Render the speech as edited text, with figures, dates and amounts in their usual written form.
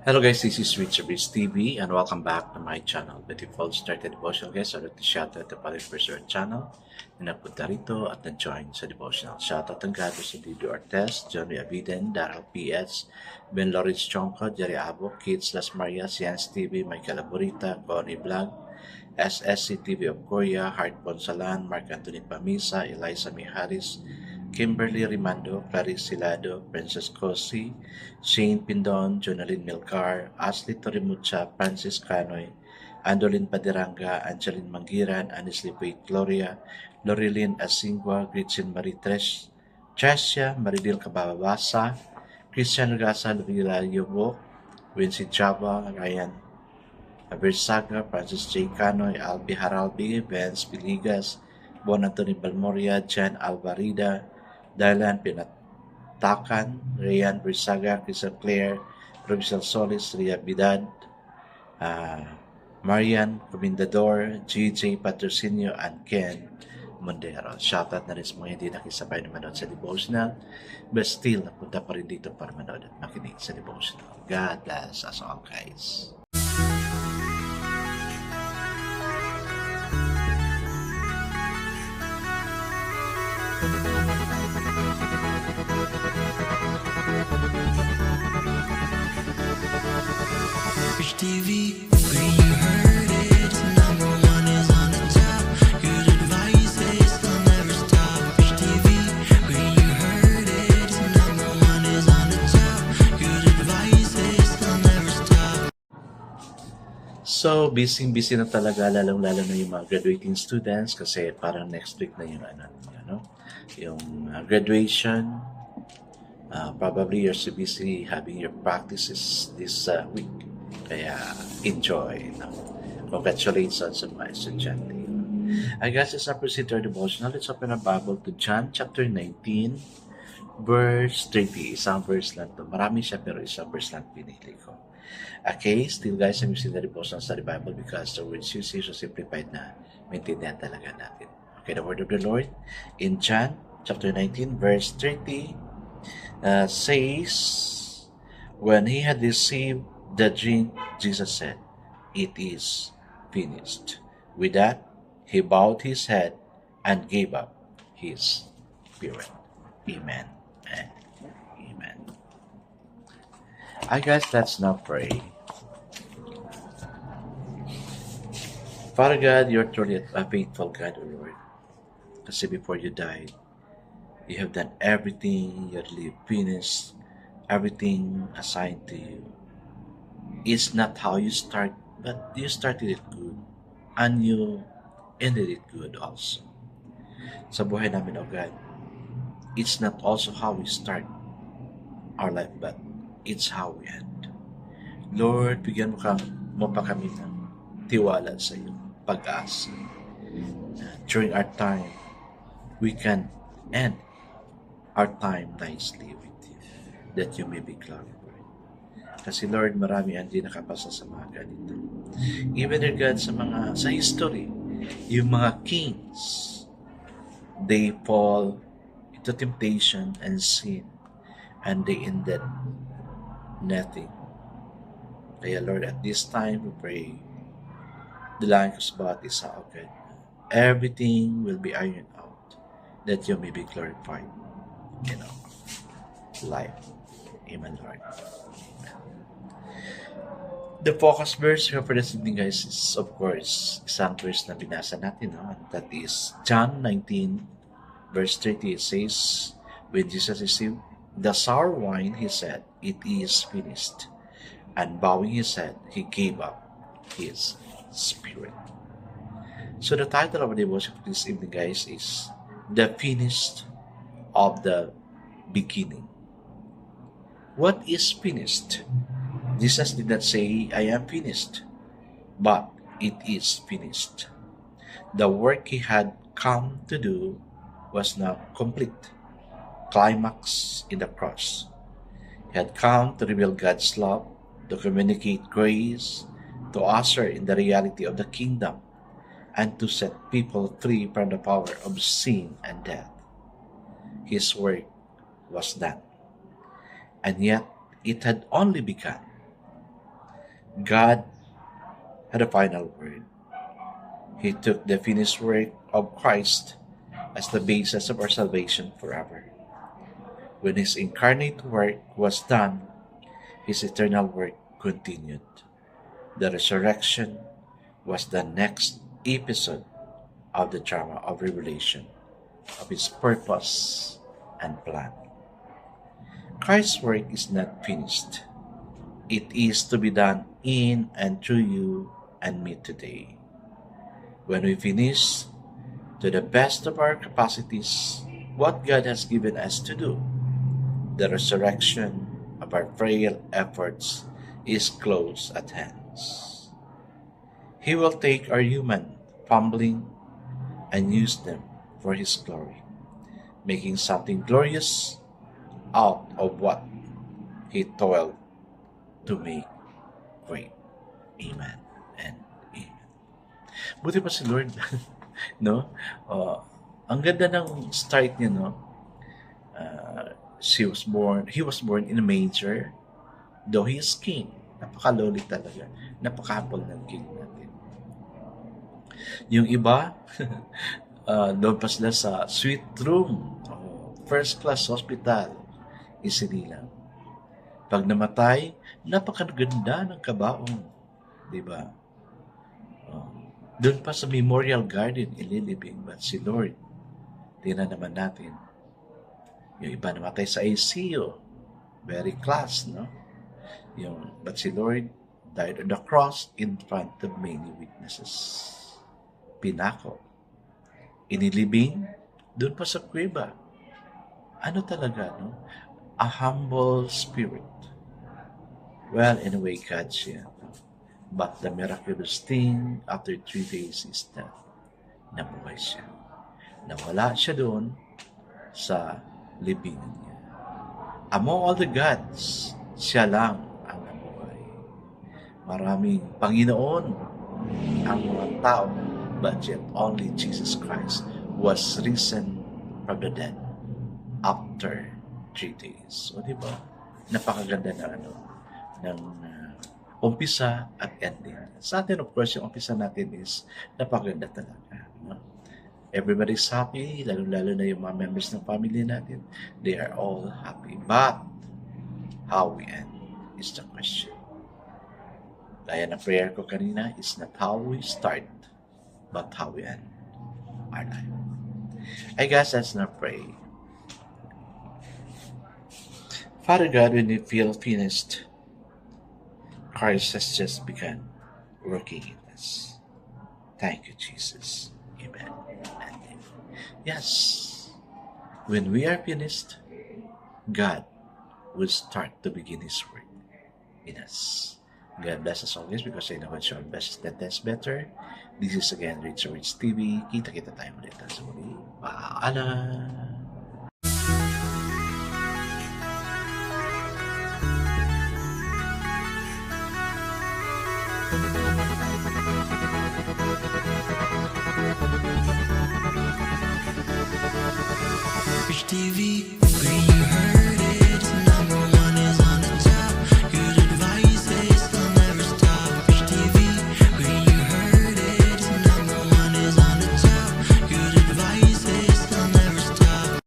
Hello guys, this is Richard Breeze TV and welcome back to my channel. Beautiful started devotional guys. I'd like to shout out the Father Preserve channel na nagpunta rito at nag-join sa devotional. Shout out ang gato sa Dido Artes, Johnny Abiden, Daryl PS, Ben Lawrence Chonko, Jerry Abo, Kids Las Marias, Jans TV, Michael Aburita, Connie Vlog, SSC TV of Korea, Heart Ponsalan, Mark Anthony Pamisa, Eliza Miharis, Kimberly Rimando, Clarice Silado, Princess Cosi, Shane Pindon, Jonalyn Milcar, Ashley Torimucha, Francis Canoy, Andolin Padiranga, Angeline Mangiran, Anisli Wait Gloria, Lorilyn Asingwa, Gretchen Marie Tresia, Maridil Kababasa, Christian Gasa, Luvila Yobo, Wincy Java, Ryan Abersaga, Francis J. Canoy, Albi Haralbi, Vance Piligas, Bon Anthony Balmoria, Jan Alvarida, Dylan Pinatakan, Rayan Bersaga, Crystal Claire, Provincial Solis, Ria Bidad, Marian Comendador, GJ Patrocinio, and Ken Mondero. Shoutout na rin sa mga hindi nakisabay na manood sa devotional, but still napunta pa rin dito para manood at makinig sa devotional. God bless us all guys. TV, when you heard it, number one is on the top. Good advice is they'll never stop. TV, when you heard it, number one is on the top. Good advice is they'll never stop. So, busy na talaga, lalong-lalo na yung mga graduating students kasi parang next week na yung yung graduation. Probably you're so busy having your practices this week. Kaya enjoy. Congratulations sa mga estudyante. I guess it's our procedure devotional. Let's open our Bible to John chapter 19, verse 30. Isang verse lang to. Marami siya pero isang verse lang pinili ko. Okay, still guys, I'm using the devotional study Bible because the words you see so simplified na maintindihan talaga natin. Okay, the word of the Lord in John chapter 19, verse 30 says, when he had received the drink, Jesus said, "It is finished." With that, he bowed his head and gave up his spirit. Amen and amen. I guess let's now pray. Father God, you're truly a faithful God, O Lord. Kasi before you died, you have done everything, you have finished everything assigned to you. It's not how you start, but you started it good and you ended it good also. Sa buhay namin, O God, it's not also how we start our life, but it's how we end. Lord, bigyan mo pa kami ng tiwala sa iyo, pag-asa. During our time, we can end our time nicely with you, that you may be glorified. Kasi Lord, marami ang di nakapasa sa mga ganito. Even regard sa history, yung mga kings, they fall into temptation and sin, and they ended nothing. Kaya Lord, at this time we pray, dalangin ko sa bawat isa, okay, everything will be ironed out, that you may be glorified in our life. Amen, Lord. The focus verse here for this evening, guys, is of course isang verse na binasa natin, and that is John 19, verse 30. It says, when Jesus received the sour wine, he said, "It is finished." And bowing his head, he gave up his spirit. So the title of the devotion for this evening, guys, is The Finished of the Beginning. What is finished? Jesus did not say, "I am finished," but it is finished. The work he had come to do was now complete. Climax in the cross. He had come to reveal God's love, to communicate grace, to usher in the reality of the kingdom, and to set people free from the power of sin and death. His work was done. And yet, it had only begun. God had a final word. He took the finished work of Christ as the basis of our salvation forever. When his incarnate work was done, his eternal work continued. The resurrection was the next episode of the drama of revelation of his purpose and plan. Christ's work is not finished. It is to be done in and through you and me today. When we finish, to the best of our capacities, what God has given us to do, the resurrection of our frail efforts is close at hand. He will take our human fumbling and use them for his glory, making something glorious out of what he toiled to make great. Amen and amen. Buti pa si Lord, no? Ang ganda ng start niya, no? He was born in a manger, though he is king. Napaka-lowly talaga. Napaka-humble ng king natin. Yung iba, doon pa sila sa suite room, first class hospital, isinilang. Pag namatay, napakaganda ng kabaong. Diba? Doon pa sa Memorial Garden, ililibing. But si Lord, tingnan naman natin. Yung iba namatay sa ICU, very class, no? But si Lord died on the cross in front of many witnesses. Pinako. Inilibing, doon pa sa kuweba. Ano talaga, no? A humble spirit. Well, in a way, God siya. But the miraculous thing after 3 days is that nabuhay siya. Nawala siya doon sa libingan niya. Among all the gods, siya lang ang nabuhay. Maraming Panginoon ang mga tao, but yet only Jesus Christ was risen from the dead after 3 days. O diba? Napakaganda na ng umpisa at ending. Sa atin, of course, yung umpisa natin is napakaganda talaga. No? Everybody's happy, lalo-lalo na yung mga members ng family natin. They are all happy. But, how we end is the question. Gaya ng prayer ko kanina, is not how we start, but how we end our life. I guess let's not pray. Father God, when we feel finished, Christ has just begun working in us. Thank you, Jesus. Amen. Amen. Yes, when we are finished, God will start to begin His work in us. God bless us always because I know it's your best that is better. This is again Rich TV. Kita-kita tayo ulit sa muli. Paalam! Rich TV, where you heard